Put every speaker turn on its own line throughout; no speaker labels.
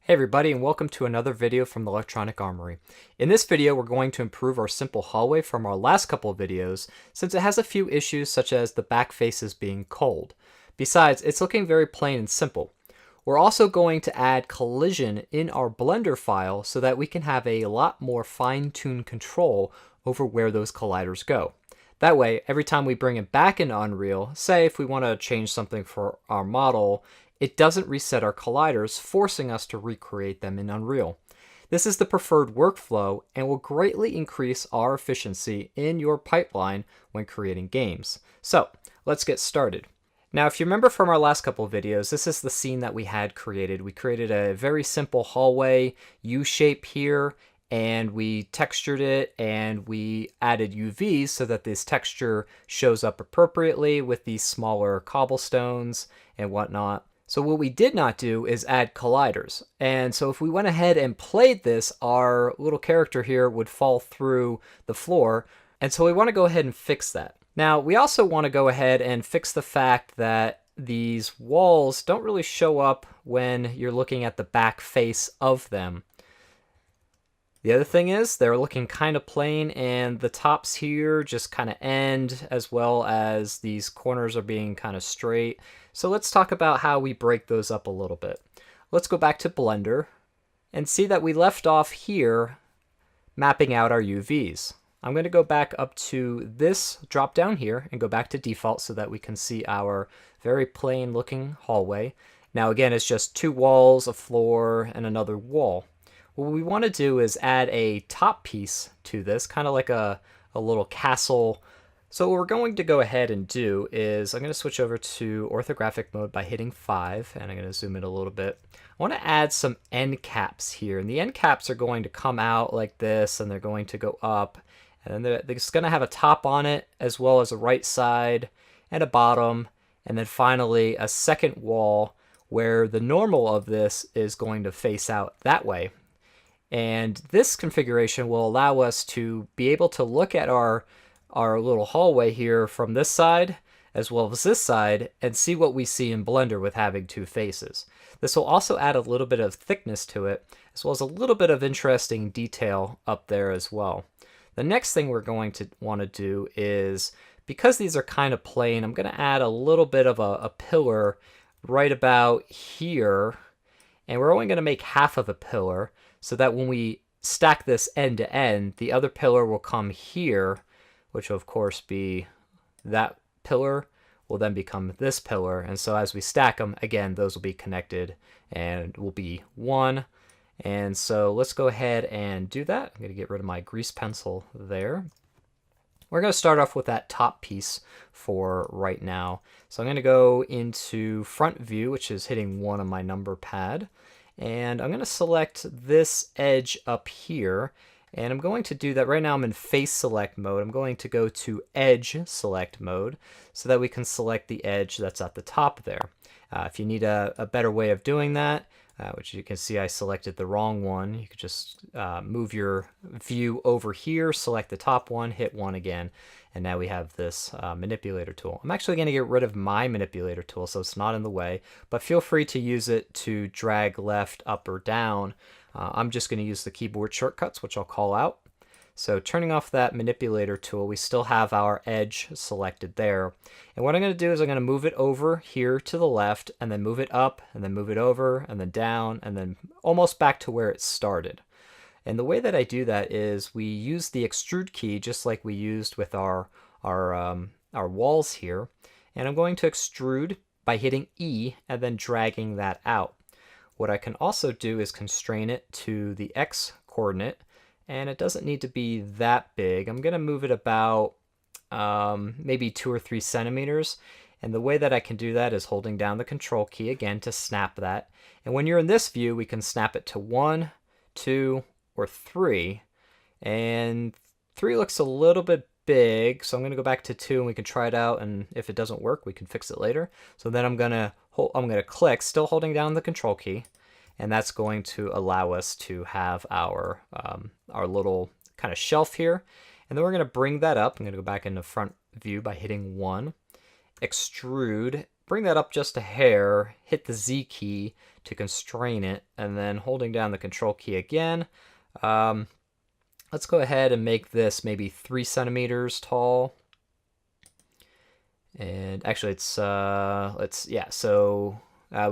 Hey everybody, and welcome to another video from the Electronic Armory. In this video, we're going to improve our simple hallway from our last couple of videos, since it has a few issues such as the back faces being cold. Besides, it's looking very plain and simple. We're also going to add collision in our Blender file so that we can have a lot more fine-tuned control over where those colliders go. That way, every time we bring it back into Unreal, say if we want to change something for our model, it doesn't reset our colliders, forcing us to recreate them in Unreal. This is the preferred workflow and will greatly increase our efficiency in your pipeline when creating games. So let's get started. Now, if you remember from our last couple of videos, this is the scene that we had created. We created a very simple hallway U-shape here, and we textured it and we added UVs so that this texture shows up appropriately with these smaller cobblestones and whatnot. So what we did not do is add colliders. And so if we went ahead and played this, our little character here would fall through the floor. And so we want to go ahead and fix that. Now, we also want to go ahead and fix the fact that these walls don't really show up when you're looking at the back face of them. The other thing is they're looking kind of plain, and the tops here just kind of end, as well as these corners are being kind of straight. So let's talk about how we break those up a little bit. Let's go back to Blender and see that we left off here mapping out our UVs. I'm going to go back up to this drop down here and go back to default so that we can see our very plain looking hallway. Now again, it's just two walls, a floor, and another wall. What we want to do is add a top piece to this, kind of like a little castle. So what we're going to go ahead and do is I'm going to switch over to orthographic mode by hitting 5, and I'm going to zoom in a little bit. I want to add some end caps here, and the end caps are going to come out like this, and they're going to go up, and then they're just going to have a top on it, as well as a right side and a bottom, and then finally a second wall where the normal of this is going to face out that way. And this configuration will allow us to be able to look at our little hallway here from this side as well as this side and see what we see in Blender with having two faces. This will also add a little bit of thickness to it, as well as a little bit of interesting detail up there as well. The next thing we're going to want to do is, because these are kind of plain, I'm going to add a little bit of a pillar right about here, and we're only going to make half of a pillar, so that when we stack this end to end, the other pillar will come here, which will of course be that pillar will then become this pillar. And so as we stack them, again, those will be connected and will be one. And so let's go ahead and do that. I'm going to get rid of my grease pencil there. We're going to start off with that top piece for right now. So I'm going to go into front view, which is hitting 1 on my number pad. And I'm going to select this edge up here, and I'm going to do that. Right now I'm in face select mode. I'm going to go to edge select mode so that we can select the edge that's at the top there. If you need a better way of doing that, which you can see I selected the wrong one, you could just move your view over here, select the top one, hit 1 again, and now we have this manipulator tool. I'm actually going to get rid of my manipulator tool so it's not in the way, but feel free to use it to drag left, up, or down. I'm just going to use the keyboard shortcuts, which I'll call out. So turning off that manipulator tool, we still have our edge selected there. And what I'm going to do is I'm going to move it over here to the left, and then move it up, and then move it over, and then down, and then almost back to where it started. And the way that I do that is we use the extrude key just like we used with our walls here. And I'm going to extrude by hitting E and then dragging that out. What I can also do is constrain it to the X coordinate, and it doesn't need to be that big. I'm going to move it about maybe 2 or 3 centimeters. And the way that I can do that is holding down the control key again to snap that. And when you're in this view, we can snap it to 1, 2, or 3. And 3 looks a little bit big, so I'm going to go back to 2 and we can try it out, and if it doesn't work, we can fix it later. So then I'm going to click, still holding down the control key, and that's going to allow us to have our little kind of shelf here. And then we're going to bring that up. I'm going to go back into front view by hitting 1, extrude, bring that up just a hair, hit the Z key to constrain it, and then holding down the control key again. Let's go ahead and make this maybe 3 centimeters tall. And actually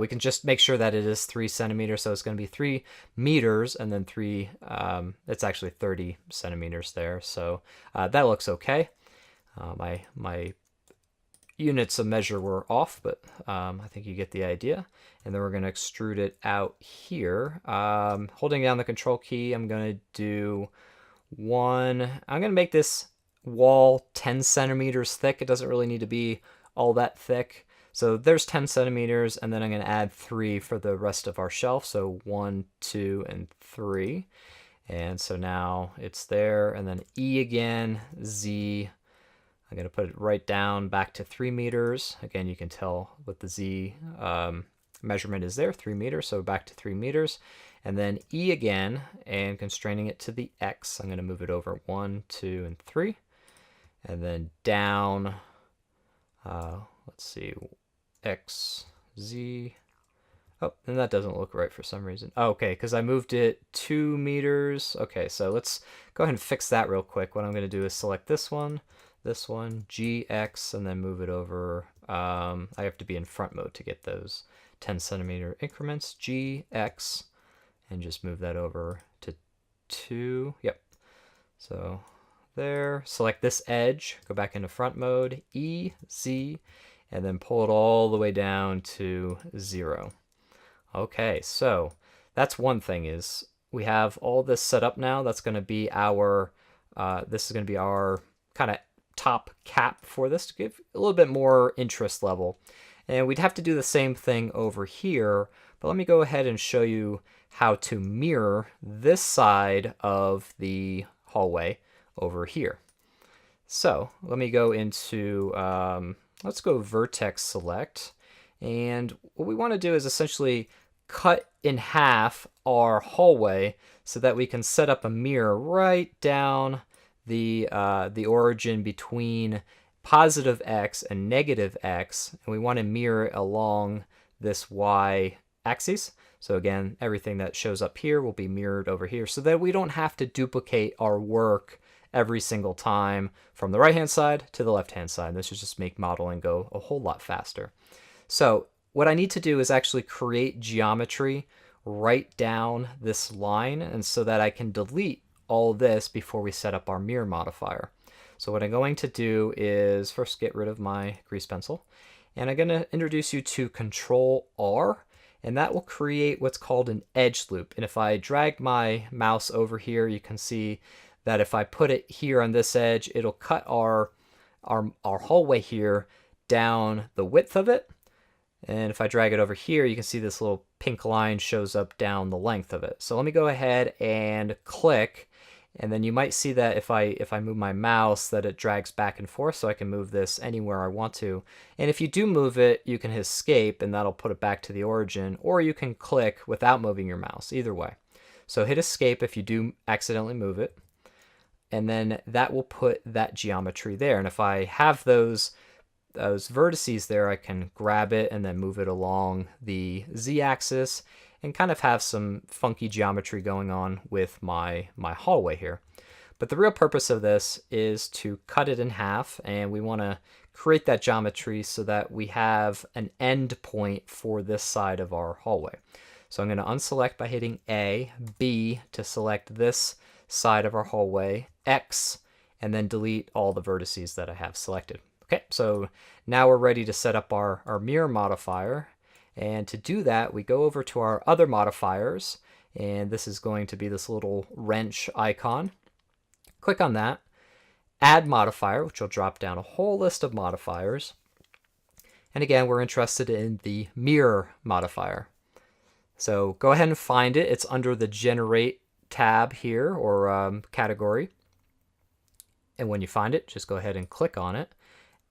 we can just make sure that it is 3 centimeters. So it's going to be 3 meters and then it's actually 30 centimeters there. So that looks okay. My units of measure were off, but I think you get the idea. And then we're going to extrude it out here. Holding down the control key, I'm going to do I'm going to make this wall 10 centimeters thick. It doesn't really need to be all that thick. So there's 10 centimeters, and then I'm going to add 3 for the rest of our shelf. So 1, 2, and 3. And so now it's there, and then E again, Z. I'm going to put it right down back to 3 meters. Again, you can tell what the Z measurement is there, 3 meters, so back to 3 meters. And then E again, and constraining it to the X. I'm going to move it over 1, 2, and 3. And then down, let's see, X, Z. Oh, and that doesn't look right for some reason. Oh, okay, because I moved it 2 meters. Okay, so let's go ahead and fix that real quick. What I'm going to do is select this one, G, X, and then move it over. I have to be in front mode to get those 10 centimeter increments. G, X, and just move that over to 2. Yep. So there. Select this edge, go back into front mode, E, Z, and then pull it all the way down to 0. Okay, so that's one thing, is we have all this set up now. That's going to be our, this is going to be our kind of top cap for this to give a little bit more interest level. And we'd have to do the same thing over here, but let me go ahead and show you how to mirror this side of the hallway over here. So let me go into, let's go vertex select. And what we want to do is essentially cut in half our hallway so that we can set up a mirror right down the origin between positive X and negative X. And we want to mirror it along this Y axis. So again, everything that shows up here will be mirrored over here so that we don't have to duplicate our work every single time from the right-hand side to the left-hand side. This will just make modeling go a whole lot faster. So what I need to do is actually create geometry right down this line, and so that I can delete all this before we set up our mirror modifier. So what I'm going to do is first get rid of my grease pencil, and I'm going to introduce you to Control R, and that will create what's called an edge loop. And if I drag my mouse over here, you can see that if I put it here on this edge, it'll cut our hallway here down the width of it. And if I drag it over here, you can see this little pink line shows up down the length of it. So let me go ahead and click, and then you might see that if I move my mouse, that it drags back and forth, so I can move this anywhere I want to. And if you do move it, you can hit escape, and that'll put it back to the origin, or you can click without moving your mouse, either way. So hit escape if you do accidentally move it, and then that will put that geometry there. And if I have those vertices there, I can grab it and then move it along the Z-axis and kind of have some funky geometry going on with my hallway here. But the real purpose of this is to cut it in half, and we want to create that geometry so that we have an end point for this side of our hallway. So I'm going to unselect by hitting A, B to select this side of our hallway, X, and then delete all the vertices that I have selected. Okay, so now we're ready to set up our mirror modifier. And to do that, we go over to our other modifiers, and this is going to be this little wrench icon. Click on that, add modifier, which will drop down a whole list of modifiers. And again, we're interested in the mirror modifier. So go ahead and find it. It's under the generate tab here, or category. And when you find it, just go ahead and click on it.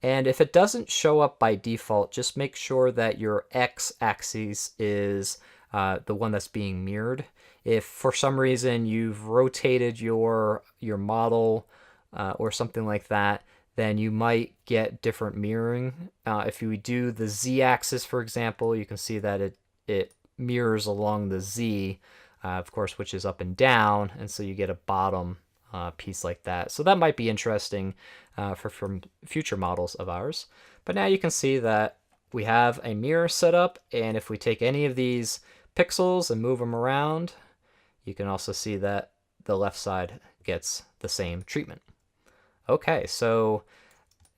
And if it doesn't show up by default, just make sure that your X-axis is the one that's being mirrored. If for some reason you've rotated your model or something like that, then you might get different mirroring. If you do the Z-axis, for example, you can see that it mirrors along the Z, of course, which is up and down, and so you get a bottom piece like that. So that might be interesting from future models of ours. But now you can see that we have a mirror set up, and if we take any of these pixels and move them around, you can also see that the left side gets the same treatment. Okay, so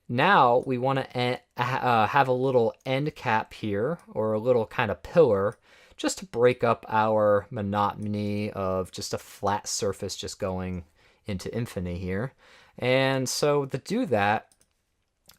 now we want to have a little end cap here, or a little kind of pillar, just to break up our monotony of just a flat surface just going into infinity here. And so to do that,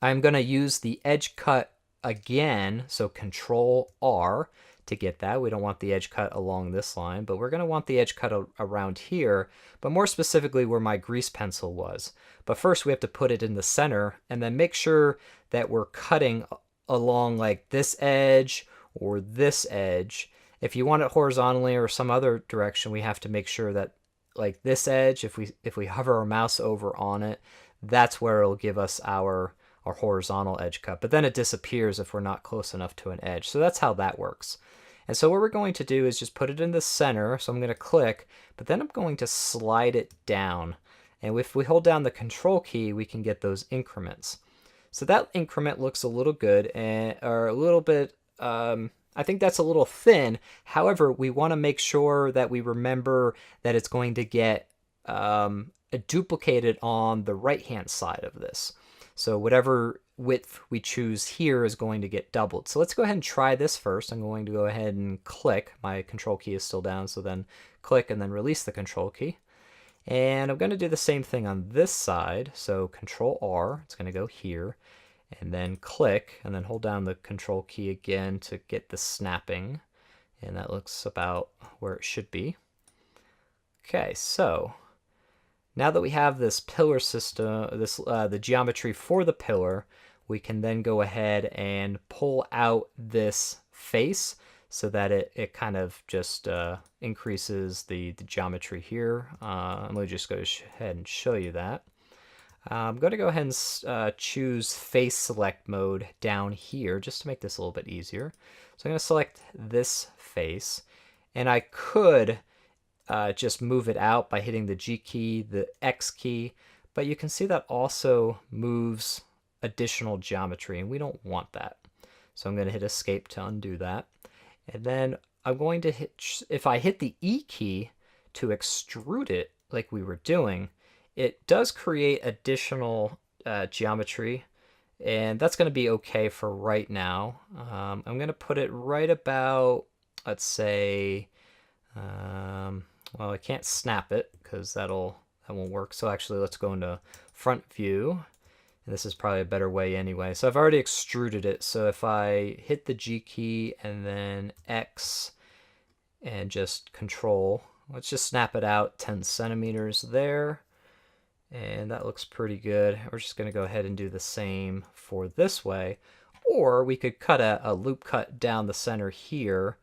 I'm going to use the edge cut again, so Control R to get that. We don't want the edge cut along this line, but we're going to want the edge cut around here, but more specifically where my grease pencil was. But first we have to put it in the center, and then make sure that we're cutting along like this edge or this edge. If you want it horizontally or some other direction, we have to make sure that like this edge, if we hover our mouse over on it, that's where it'll give us our horizontal edge cut. But then it disappears if we're not close enough to an edge. So that's how that works. And so what we're going to do is just put it in the center. So I'm going to click, but then I'm going to slide it down. And if we hold down the Control key, we can get those increments. So that increment looks a little good, or a little bit, I think that's a little thin. However, we want to make sure that we remember that it's going to get duplicated on the right-hand side of this. So whatever width we choose here is going to get doubled. So let's go ahead and try this first. I'm going to go ahead and click. My Control key is still down, so then click and then release the Control key. And I'm going to do the same thing on this side. So Control R, it's going to go here, and then click, and then hold down the Control key again to get the snapping. And that looks about where it should be. Okay, so now that we have this pillar system, the geometry for the pillar, we can then go ahead and pull out this face so that it kind of just increases the geometry here. Let me just go ahead and show you that. I'm going to go ahead and choose face select mode down here just to make this a little bit easier. So I'm going to select this face, and I could just move it out by hitting the G key, the X key, but you can see that also moves additional geometry, and we don't want that. So I'm going to hit Escape to undo that. And then I'm going to hit, if I hit the E key to extrude it like we were doing, it does create additional geometry, and that's going to be okay for right now. I'm going to put it right about, let's say, well, I can't snap it because that won't work. So actually, let's go into front view. And this is probably a better way anyway. So I've already extruded it. So if I hit the G key and then X and just Control, let's just snap it out 10 centimeters there. And that looks pretty good. We're just going to go ahead and do the same for this way. Or we could cut a loop cut down the center here,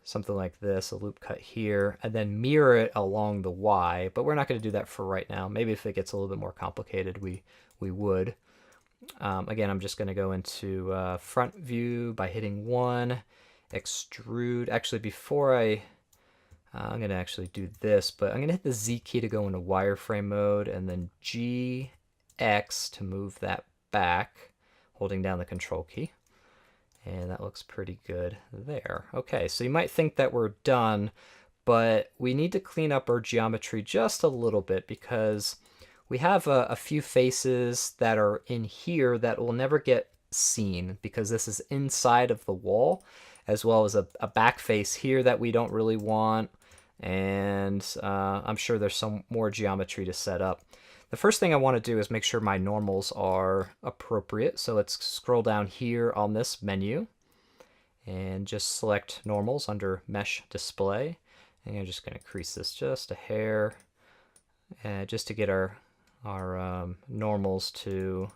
something like this, a loop cut here, and then mirror it along the Y. But we're not going to do that for right now. Maybe if it gets a little bit more complicated, we would. Again, I'm just going to go into front view by hitting 1, extrude. Actually, before I'm going to actually do this, but I'm going to hit the Z key to go into wireframe mode, and then G, X to move that back, holding down the Control key. And that looks pretty good there. Okay, so you might think that we're done, but we need to clean up our geometry just a little bit because we have a few faces that are in here that will never get seen because this is inside of the wall, as well as a back face here that we don't really want. And I'm sure there's some more geometry to set up. The first thing I want to do is make sure my normals are appropriate. So let's scroll down here on this menu and just select normals under Mesh Display. And I'm just going to crease this just a hair just to get our normals to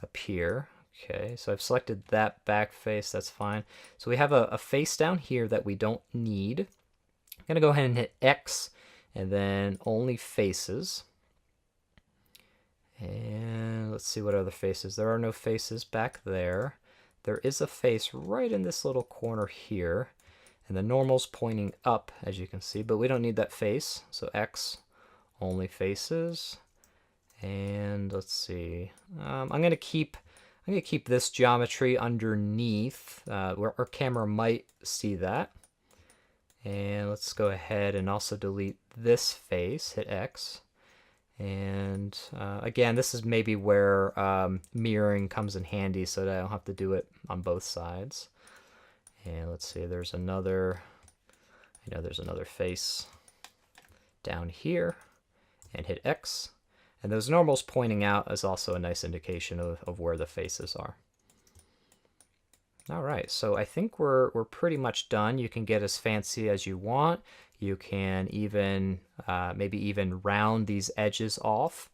appear. Okay, so I've selected that back face, that's fine. So we have a face down here that we don't need. I'm going to go ahead and hit X and then only faces. And let's see what other faces. There are no faces back there. There is a face right in this little corner here. And the normal's pointing up, as you can see, but we don't need that face. So X only faces. And let's see. I'm gonna keep this geometry underneath where our camera might see that. And let's go ahead and also delete this face. Hit X. And again, this is maybe where mirroring comes in handy, so that I don't have to do it on both sides. And let's see. There's another. I know there's another face down here. And hit X. And those normals pointing out is also a nice indication of where the faces are. All right, so I think we're pretty much done. You can get as fancy as you want. You can even maybe even round these edges off.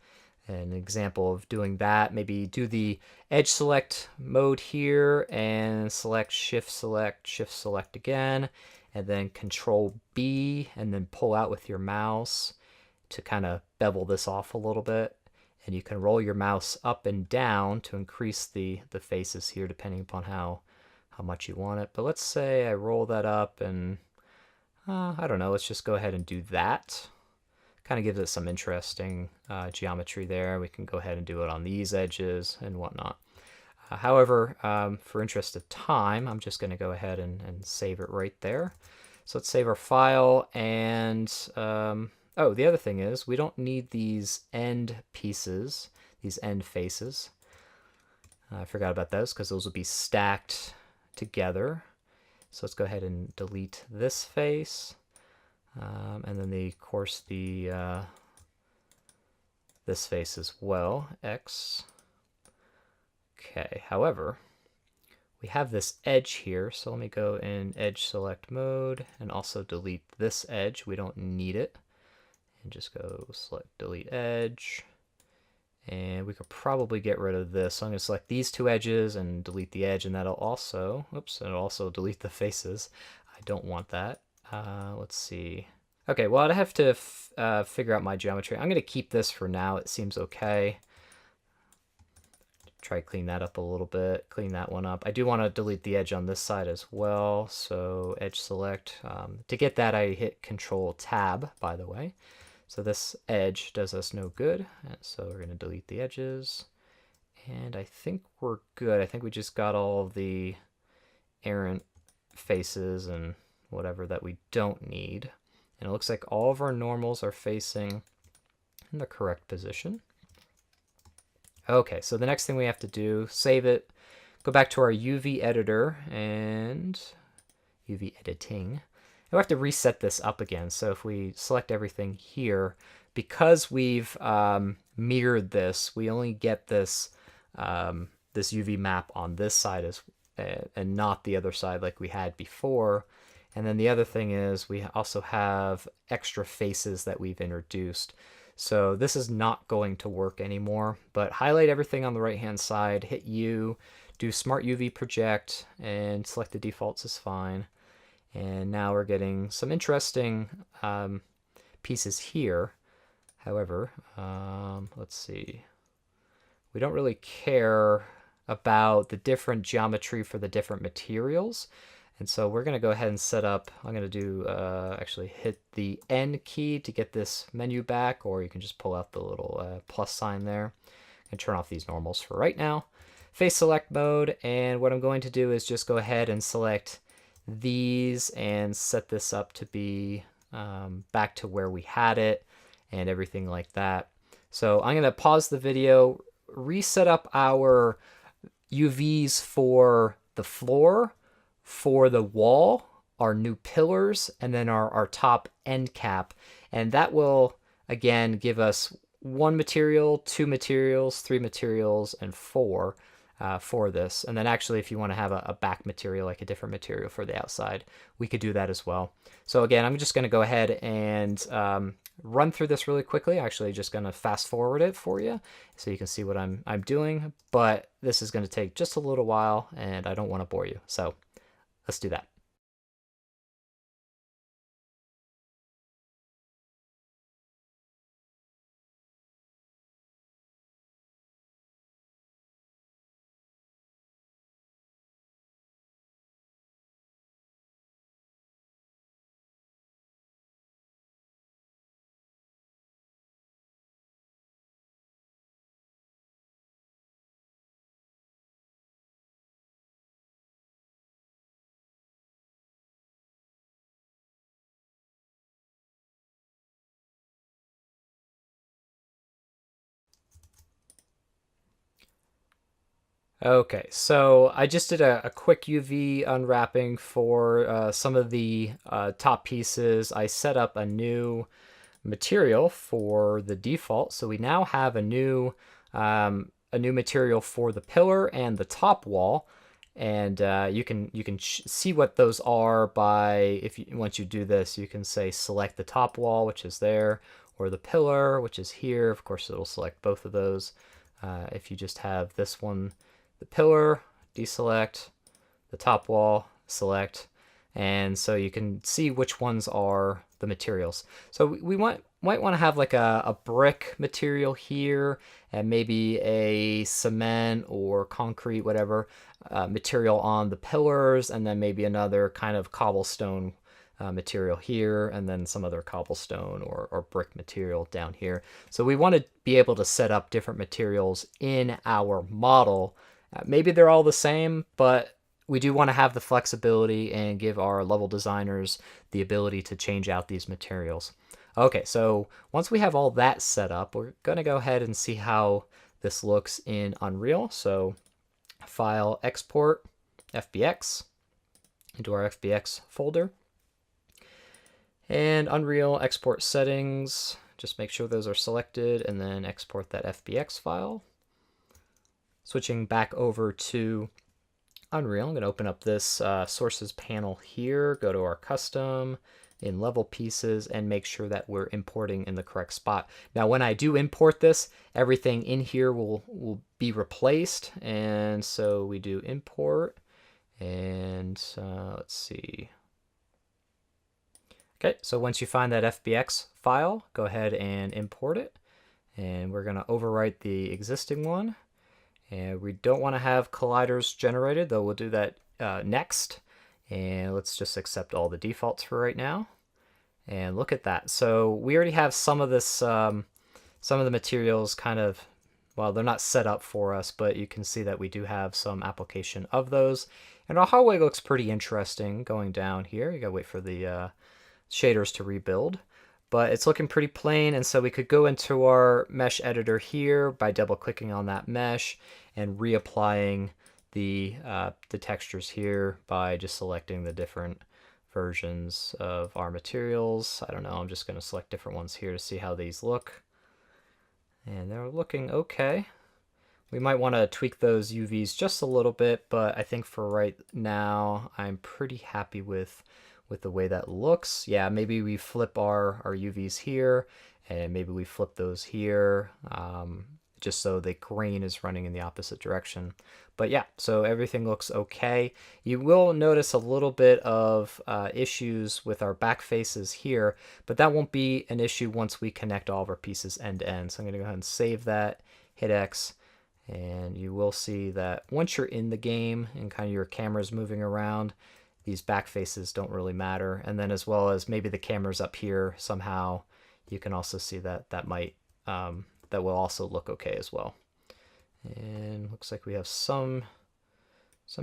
An example of doing that, maybe do the edge select mode here and shift select again, and then Control B and then pull out with your mouse to kind of bevel this off a little bit. And you can roll your mouse up and down to increase the faces here depending upon how much you want it. But let's say I roll that up and I don't know, let's just go ahead and do that. Kind of gives it some interesting geometry there. We can go ahead and do it on these edges and whatnot. However, for interest of time, I'm just going to go ahead and save it right there. So let's save our file. And oh, the other thing is we don't need these end pieces, these end faces. I forgot about those because those will be stacked together. So let's go ahead and delete this face. And then of course this face as well, X. Okay, however, we have this edge here, so let me go in edge select mode and also delete this edge. We don't need it. And just go select delete edge. And we could probably get rid of this. So I'm going to select these two edges and delete the edge, and that'll also, it'll also delete the faces. I don't want that. Let's see. Okay, well, I'd have to figure out my geometry. I'm going to keep this for now. It seems okay. Try to clean that up a little bit, clean that one up. I do want to delete the edge on this side as well. So edge select. To get that, I hit Control Tab, by the way. So this edge does us no good. And so we're going to delete the edges. And I think we're good. I think we just got all of the errant faces and whatever that we don't need. And it looks like all of our normals are facing in the correct position. Okay, so the next thing we have to do, save it, go back to our UV editor and UV editing. We'll have to reset this up again. So if we select everything here, because we've mirrored this, we only get this this UV map on this side and not the other side like we had before. And then the other thing is we also have extra faces that we've introduced. So this is not going to work anymore, but highlight everything on the right-hand side, hit U, do Smart UV Project, and select the defaults is fine. And now we're getting some interesting pieces here. However, let's see. We don't really care about the different geometry for the different materials. And so we're going to go ahead and set up, I'm going to do, actually hit the N key to get this menu back, or you can just pull out the little plus sign there and turn off these normals for right now. Face select mode, and what I'm going to do is just go ahead and select these and set this up to be back to where we had it and everything like that. So I'm going to pause the video, reset up our UVs for the floor, for the wall, our new pillars, and then our top end cap. And that will, again, give us 1 material, 2 materials, 3 materials, and 4 for this. And then actually, if you want to have a back material, like a different material for the outside, we could do that as well. So again, I'm just going to go ahead and run through this really quickly. Actually, just going to fast forward it for you so you can see what I'm doing. But this is going to take just a little while, and I don't want to bore you. So let's do that. Okay, so I just did a quick UV unwrapping for some of the top pieces. I set up a new material for the default, so we now have a new material for the pillar and the top wall, and you can see what those are by once you do this, you can say select the top wall, which is there, or the pillar, which is here. Of course, it'll select both of those. If you just have this one, the pillar, deselect, the top wall, select, and so you can see which ones are the materials. So we might want to have like a brick material here, and maybe a cement or concrete, whatever, material on the pillars, and then maybe another kind of cobblestone material here, and then some other cobblestone or brick material down here. So we want to be able to set up different materials in our model. Maybe they're all the same, but we do want to have the flexibility and give our level designers the ability to change out these materials. Okay, so once we have all that set up, we're going to go ahead and see how this looks in Unreal. So File, Export, FBX, into our FBX folder. And Unreal Export Settings, just make sure those are selected, and then export that FBX file. Switching back over to Unreal, I'm going to open up this sources panel here, go to our custom, in level pieces, and make sure that we're importing in the correct spot. Now when I do import this, everything in here will be replaced, and so we do import, and let's see. Okay, so once you find that FBX file, go ahead and import it, and we're going to overwrite the existing one. And we don't want to have colliders generated, though we'll do that next. And let's just accept all the defaults for right now. And look at that. So we already have some of this, some of the materials kind of, well, they're not set up for us, but you can see that we do have some application of those. And our hallway looks pretty interesting going down here. You gotta wait for the shaders to rebuild. But it's looking pretty plain, and so we could go into our mesh editor here by double clicking on that mesh and reapplying the textures here by just selecting the different versions of our materials. I don't know, I'm just going to select different ones here to see how these look. And they're looking okay. We might want to tweak those UVs just a little bit, but I think for right now, I'm pretty happy with the way that looks. Yeah, maybe we flip our UVs here, and maybe we flip those here, just so the grain is running in the opposite direction. But yeah, so everything looks okay. You will notice a little bit of issues with our back faces here, but that won't be an issue once we connect all of our pieces end to end. So I'm gonna go ahead and save that, hit X, and you will see that once you're in the game and kind of your camera's moving around, these back faces don't really matter. And then as well as maybe the camera's up here somehow, you can also see that that might, that will also look okay as well. And looks like we have some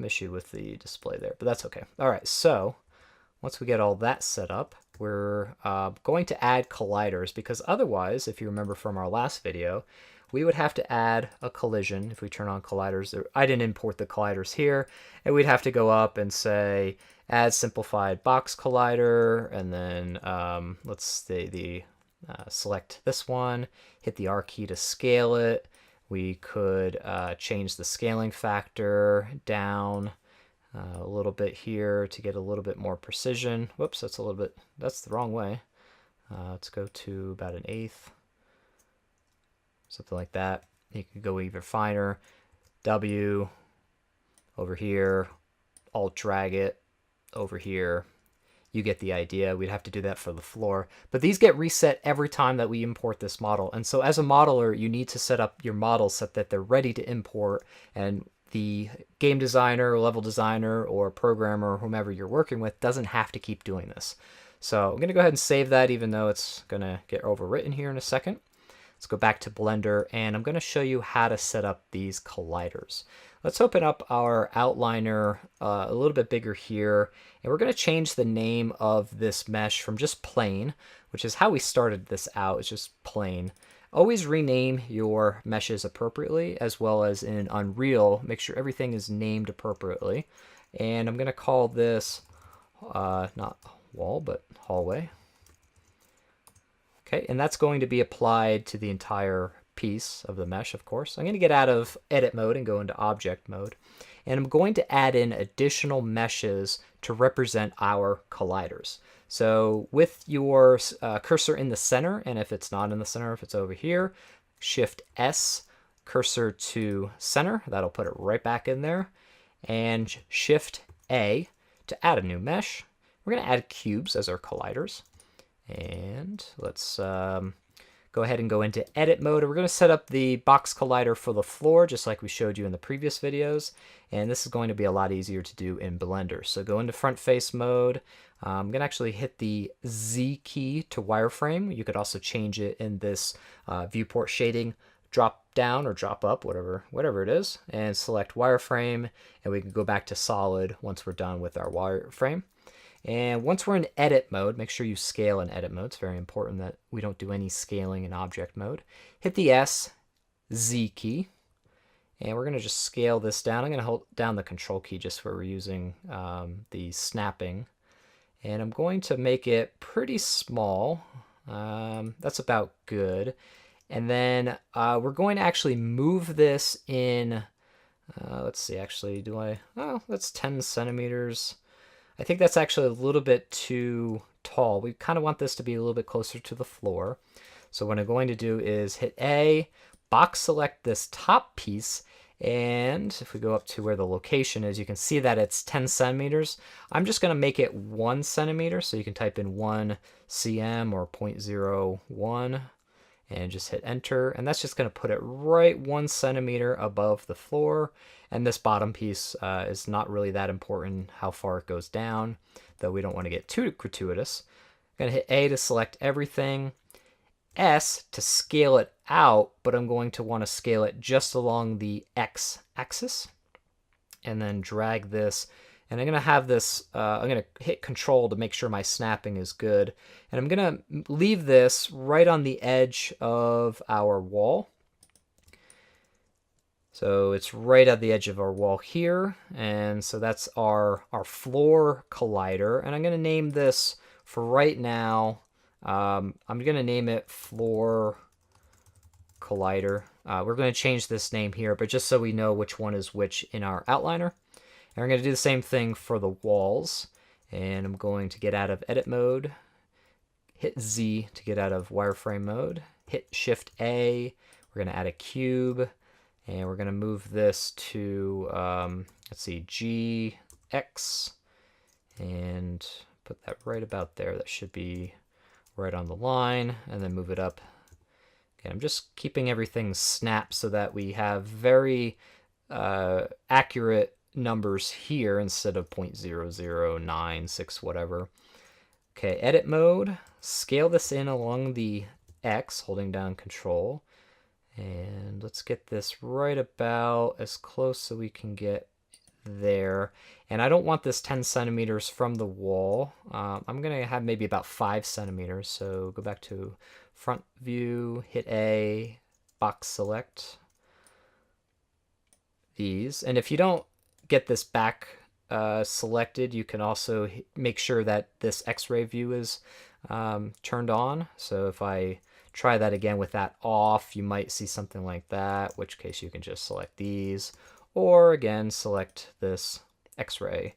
issue with the display there, but that's okay. All right, so once we get all that set up, we're going to add colliders, because otherwise, if you remember from our last video, we would have to add a collision if we turn on colliders. I didn't import the colliders here, and we'd have to go up and say add Simplified Box Collider, and then let's say select this one, hit the R key to scale it. We could change the scaling factor down a little bit here to get a little bit more precision. Whoops, that's the wrong way. Let's go to about 1/8. Something like that. You can go even finer. W over here, Alt drag it over here. You get the idea. We'd have to do that for the floor. But these get reset every time that we import this model. And so as a modeler, you need to set up your models so that they're ready to import, and the game designer, or level designer, or programmer, or whomever you're working with doesn't have to keep doing this. So I'm going to go ahead and save that, even though it's going to get overwritten here in a second. Let's go back to Blender, and I'm going to show you how to set up these colliders. Let's open up our outliner a little bit bigger here, and we're going to change the name of this mesh from just plain, which is how we started this out, it's just plain, Always rename your meshes appropriately, as well as in Unreal, make sure everything is named appropriately. And I'm going to call this not wall, but hallway. Okay, and that's going to be applied to the entire piece of the mesh, of course. I'm going to get out of edit mode and go into object mode. And I'm going to add in additional meshes to represent our colliders. So with your cursor in the center, and if it's not in the center, if it's over here, Shift S, cursor to center, that'll put it right back in there. And Shift A to add a new mesh. We're going to add cubes as our colliders. And let's go ahead and go into edit mode. We're going to set up the box collider for the floor, just like we showed you in the previous videos. And this is going to be a lot easier to do in Blender. So go into front face mode. I'm going to actually hit the Z key to wireframe. You could also change it in this viewport shading drop down or drop up, whatever it is, and select wireframe. And we can go back to solid once we're done with our wireframe. And once we're in edit mode, make sure you scale in edit mode. It's very important that we don't do any scaling in object mode. Hit the S, Z key, and we're going to just scale this down. I'm going to hold down the control key just where we're using the snapping. And I'm going to make it pretty small. That's about good. And then we're going to actually move this in, let's see, actually, that's 10 centimeters. I think that's actually a little bit too tall. We kind of want this to be a little bit closer to the floor. So what I'm going to do is hit A, box select this top piece, and if we go up to where the location is, you can see that it's 10 centimeters. I'm just going to make it 1 centimeter, so you can type in 1 cm or 0.01 and just hit enter, and that's just going to put it right 1 centimeter above the floor. And this bottom piece is not really that important how far it goes down, though we don't want to get too gratuitous. I'm going to hit A to select everything, S to scale it out, but I'm going to want to scale it just along the X axis, and then drag this. And I'm going to have this, I'm going to hit Control to make sure my snapping is good. And I'm going to leave this right on the edge of our wall. So it's right at the edge of our wall here. And so that's our floor collider. And I'm going to name this for right now. I'm going to name it Floor Collider. We're going to change this name here, but just so we know which one is which in our outliner. And we're going to do the same thing for the walls. And I'm going to get out of edit mode, hit Z to get out of wireframe mode, hit Shift A. We're going to add a cube, and we're going to move this to, let's see, G, X, and put that right about there. That should be right on the line, and then move it up. Okay, I'm just keeping everything snapped so that we have very accurate numbers here instead of 0.0096 whatever. Okay, edit mode, scale this in along the X, holding down Control, and let's get this right about as close so we can get there. And I don't want this 10 centimeters from the wall. I'm gonna have maybe about 5 centimeters, so go back to front view, hit A, box select these, and if you don't get this back selected, you can also make sure that this X-ray view is turned on. So if I try that again with that off, you might see something like that, which case you can just select these, or again select this X-ray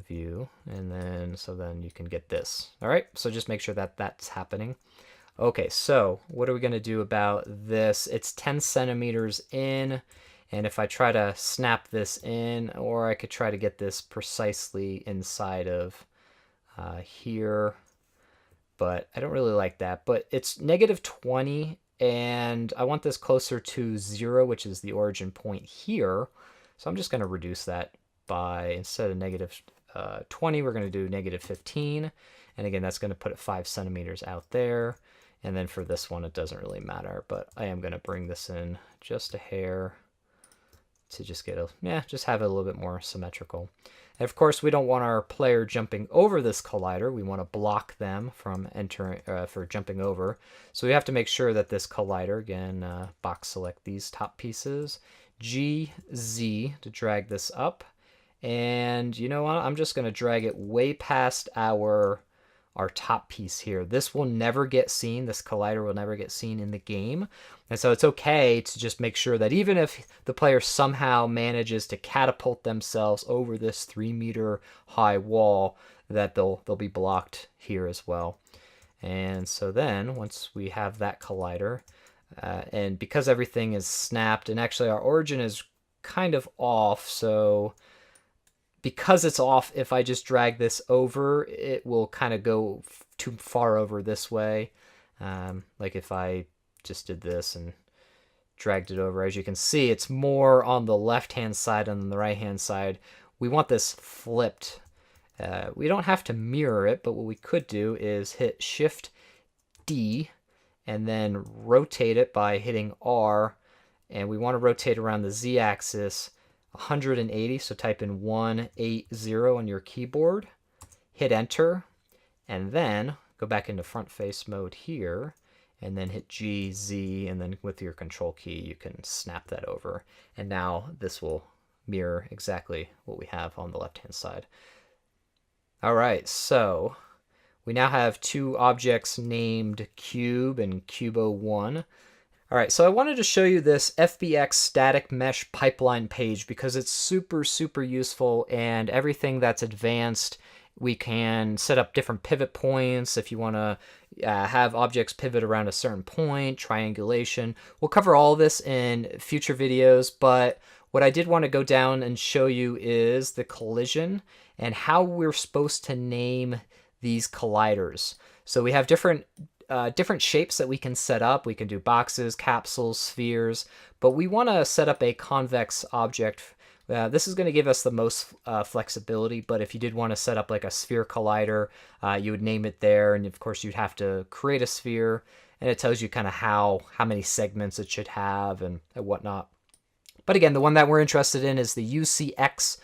view, and then then you can get this. All right, so just make sure that that's happening. Okay, so what are we going to do about this? It's 10 centimeters in. And if I try to snap this in, or I could try to get this precisely inside of here, but I don't really like that. But it's -20, and I want this closer to 0, which is the origin point here. So I'm just going to reduce that by, instead of -20, we're going to do -15. And again, that's going to put it 5 centimeters out there. And then for this one, it doesn't really matter, but I am going to bring this in just a hair to just get just have it a little bit more symmetrical. And of course, we don't want our player jumping over this collider. We want to block them from entering for jumping over. So we have to make sure that this collider, again, box select these top pieces, G, Z to drag this up. And you know what? I'm just going to drag it way past our top piece here. This will never get seen. This collider will never get seen in the game. And so it's okay to just make sure that even if the player somehow manages to catapult themselves over this 3-meter high wall, that they'll be blocked here as well. And so then once we have that collider, and because everything is snapped, and actually our origin is kind of off, so because it's off, if I just drag this over, it will kind of go too far over this way. Like if I just did this and dragged it over, as you can see, it's more on the left-hand side than the right-hand side. We want this flipped. We don't have to mirror it, but what we could do is hit Shift D and then rotate it by hitting R. And we want to rotate around the Z-axis 180, so type in 180 on your keyboard, hit enter, and then go back into front face mode here, and then hit G, Z, and then with your control key you can snap that over. And now this will mirror exactly what we have on the left hand side. Alright, so we now have two objects named Cube and Cubo1. All right, so I wanted to show you this FBX static mesh pipeline page because it's super, super useful, and everything that's advanced, we can set up different pivot points if you want to have objects pivot around a certain point, triangulation. We'll cover all this in future videos, but what I did want to go down and show you is the collision and how we're supposed to name these colliders. So we have different shapes that we can set up. We can do boxes, capsules, spheres, but we want to set up a convex object. This is going to give us the most flexibility, but if you did want to set up like a sphere collider, you would name it there, and of course you'd have to create a sphere, and it tells you kind of how many segments it should have and whatnot. But again, the one that we're interested in is the UCX.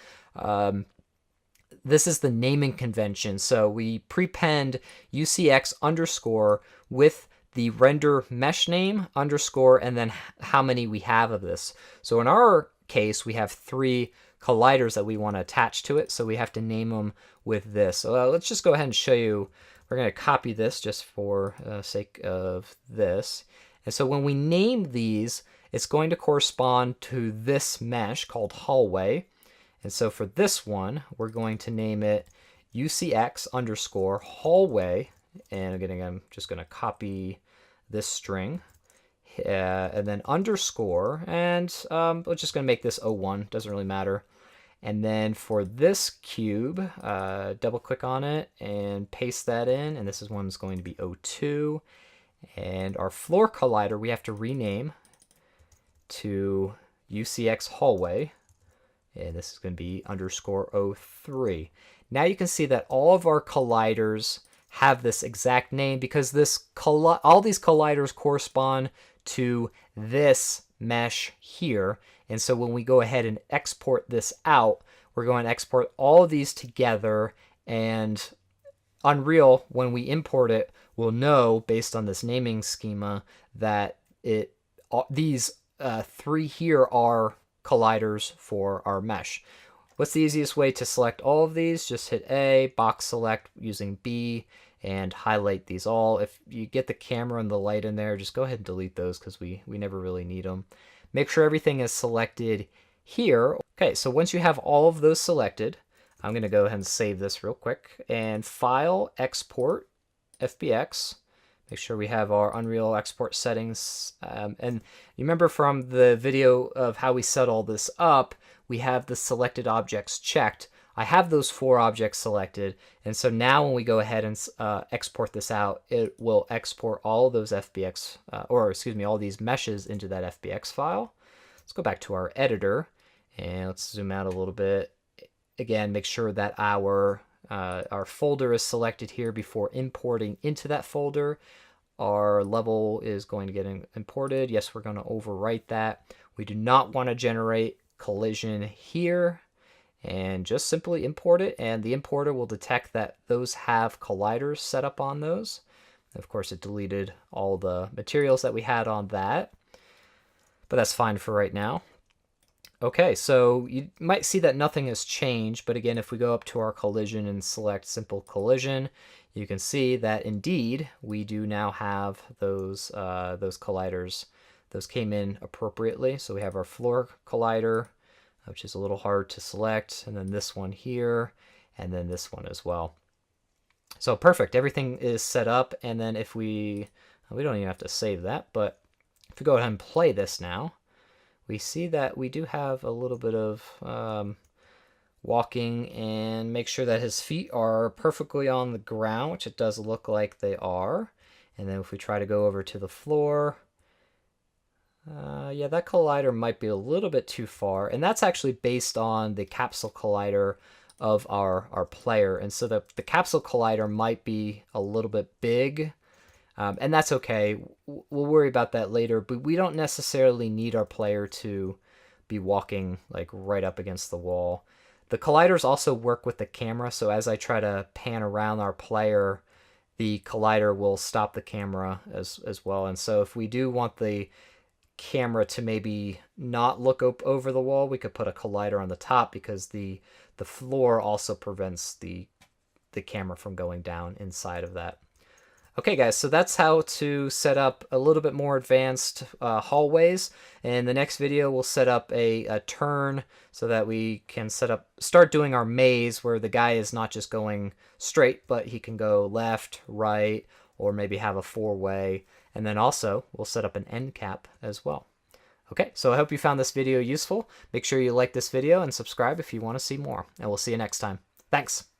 This is the naming convention. So we prepend UCX underscore with the render mesh name underscore and then how many we have of this. So in our case, we have 3 colliders that we want to attach to it. So we have to name them with this. So let's just go ahead and show you. We're going to copy this just for sake of this. And so when we name these, it's going to correspond to this mesh called hallway. And so for this one, we're going to name it UCX underscore hallway. And again, I'm just going to copy this string and then underscore. And we're just going to make this 01. Doesn't really matter. And then for this cube, double click on it and paste that in. And this is one's going to be 02. And our floor collider, we have to rename to UCX hallway. And this is going to be underscore 03. Now you can see that all of our colliders have this exact name because all these colliders correspond to this mesh here. And so when we go ahead and export this out, we're going to export all of these together, and Unreal, when we import it, will know based on this naming schema that these 3 here are colliders for our mesh. What's the easiest way to select all of these? Just hit A, box select using B, and highlight these all. If you get the camera and the light in there, just go ahead and delete those because we never really need them. Make sure everything is selected here. Okay, so once you have all of those selected, I'm going to go ahead and save this real quick. And File, Export, FBX. Make sure we have our Unreal export settings. And you remember from the video of how we set all this up, we have the selected objects checked. I have those 4 objects selected. And so now when we go ahead and export this out, it will export all of those FBX, all these meshes into that FBX file. Let's go back to our editor and let's zoom out a little bit. Again, make sure that our folder is selected here before importing into that folder. Our level is going to get imported. Yes, we're going to overwrite that. We do not want to generate collision here and just simply import it, and the importer will detect that those have colliders set up on those. Of course, it deleted all the materials that we had on that, but that's fine for right now. Okay, so you might see that nothing has changed, but again, if we go up to our collision and select Simple Collision, you can see that indeed we do now have those colliders. Those came in appropriately. So we have our floor collider, which is a little hard to select, and then this one here, and then this one as well. So perfect, everything is set up, and then if we don't even have to save that, but if we go ahead and play this now, we see that we do have a little bit of walking, and make sure that his feet are perfectly on the ground, which it does look like they are. And then if we try to go over to the floor, yeah, that collider might be a little bit too far, and that's actually based on the capsule collider of our player, and so the capsule collider might be a little bit big, and that's okay. We'll worry about that later, but we don't necessarily need our player to be walking like right up against the wall. The colliders also work with the camera, so as I try to pan around our player, the collider will stop the camera as well. And so if we do want the camera to maybe not look over the wall, we could put a collider on the top, because the floor also prevents the camera from going down inside of that. Okay guys, so that's how to set up a little bit more advanced hallways. In the next video, we'll set up a turn so that we can start doing our maze where the guy is not just going straight, but he can go left, right, or maybe have a four-way. And then also, we'll set up an end cap as well. Okay, so I hope you found this video useful. Make sure you like this video and subscribe if you want to see more. And we'll see you next time. Thanks!